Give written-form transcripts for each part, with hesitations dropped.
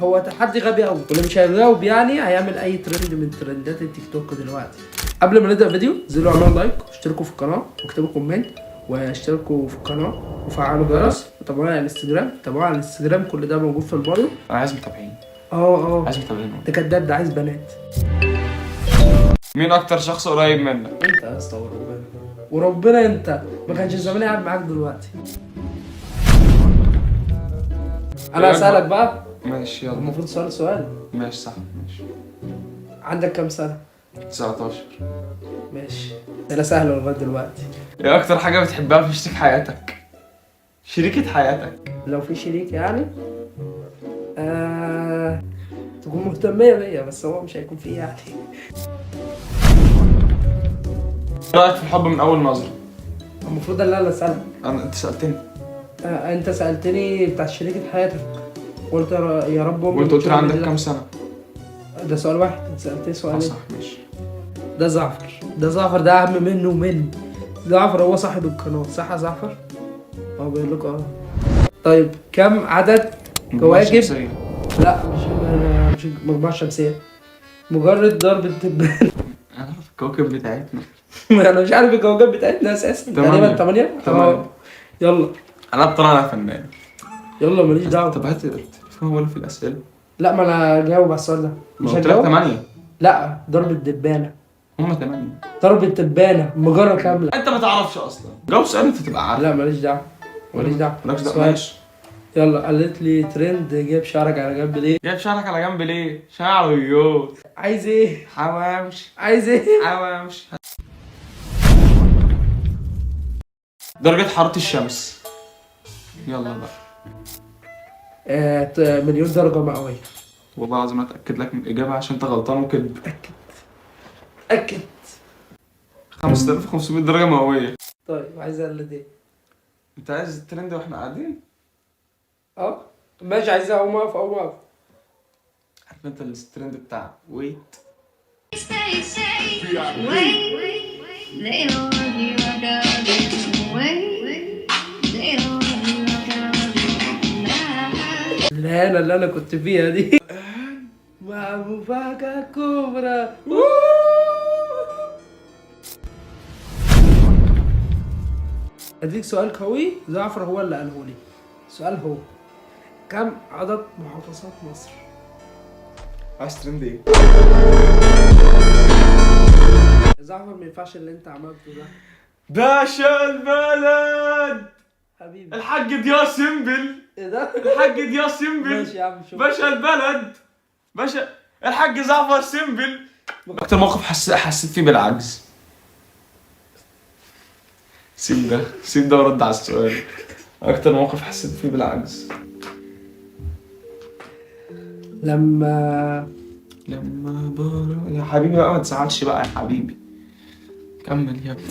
هو تحدي غبي قوي، واللي مش هيجاوب يعني هيعمل اي ترند من ترندات التيك توك دلوقتي. قبل ما نبدا الفيديو انزلوا اعملوا لايك واشتركوا في القناه واكتبوا كومنت واشتركوا في القناه وفعلوا الجرس وتابعونا على الانستجرام. تابعونا على الانستجرام، كل ده موجود في البايو. انا عايز متابعين. عايز متابعين. ده كداب، ده عايز بنات. مين اكتر شخص قريب منك؟ انت يا اسطى وربنا انت ما كانش زماني قاعد معاك دلوقتي. انا هسألك بقى. ماشي يلا. المفروض سؤال. ماشي صح ماشي. عندك كام سنة؟ 19. ماشي. ده سهلة لغاية دلوقتي. ايه اكتر حاجة بتحبها في شريك حياتك؟ شريكة حياتك. لو في شريك يعني تكون مهتمية بيا، بس هو مش هيكون فيه يعني. ايه رأيك في الحب من أول نظرة؟ المفروض ان انا اسألك. انت سألتني. انت سألتني بتاع شريكة حياتك، قلت يا رب وانت قلت لي عندك كام سنة؟ ده سؤال واحد، انت سألتني سؤالين. صح ماشي. ده زعفر ده اهم منه ومن زعفر هو صاحب القناة، صح يا زعفر؟ هو بيقول لك طيب كم عدد كواكب؟ لا مش مجموعة شمسية، مجرد ضرب التبان. انا عارف الكواكب بتاعتنا. انا مش عارف الكواكب بتاعتنا اساسا. تقريبا 8. يلا انا طلعنا فنان. يلا ماليش دعوة. طب هات التليفون ولا في الأسئلة؟ لا ما انا جاوب على السؤال ده. مش هجاوب. 8. لا ضرب الدبانة. هما 8. ضرب التبانة مجرة كاملة. انت ما تعرفش اصلا. جاوب سؤال انت تبقى عارف. لا ماليش دعوة. ماليش دعوة. ماشي. يلا قالت لي ترند جايب شعرك على جنب ليه؟ جايب شعرك على جنب ليه؟ شعريات. عايز ايه؟ حواوش. عايز ايه؟ حواوش. درجة حرارة الشمس. يلا بقى. مليون درجة مئوية. والله العظيم اتأكد لك من الإجابة عشان انت غلطان وكده. أكد. 5500 درجة مئوية. طيب عايز اقلد ايه؟ انت عايز الترند واحنا قاعدين؟ ماشي، عايز اقوم اقف عارف انت الترند بتاع ويت؟ الهانة اللي انا كنت فيها دي. مع مفاجأة كبرى. اديك سؤال قوي، زعفر هو اللي قاله لي. السؤال هو كم عدد محافظات مصر؟ عايز ترند ايه؟ زعفر ما ينفعش اللي انت عملته ده. باشا البلد حبيبي الحاج ضياء سمبل. ايه ده؟ الحاج ضياء سمبل. ماشي يا عم شوف. باشا البلد. باشا الحاج زعفر سمبل. اكتر موقف حسيت فيه بالعجز. سيب ده ورد على السؤال. اكتر موقف حسيت فيه بالعجز لما يا حبيبي بقى ما تزعلش بقى يا حبيبي. كمل يا ابني.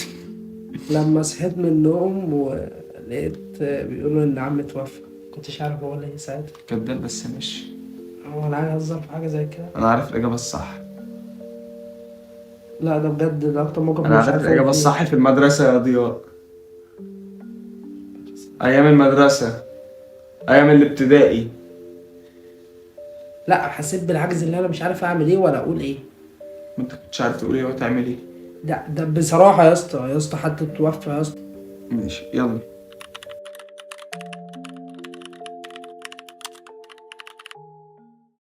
لما صحيت من النوم ولقيت بيقولوا ان عمي توفى، كنتش عارف اقول ايه ساعتها. كداب بس مش. هو انا عايز اهزر في حاجه زي كده؟ انا عارف الاجابه الصح. لا ده بجد، ده اكتر موقف انا مش عارف الاجابه الصح في المدرسه يا ضياء. ايام المدرسه، ايام الابتدائي. لا حسيت بالعجز اللي انا مش عارف اعمل ايه ولا اقول ايه. ما انت كنتش عارف تقول ايه وتعمل ايه. ده بصراحه يا اسطى حد توفى يا اسطى. ماشي يلا.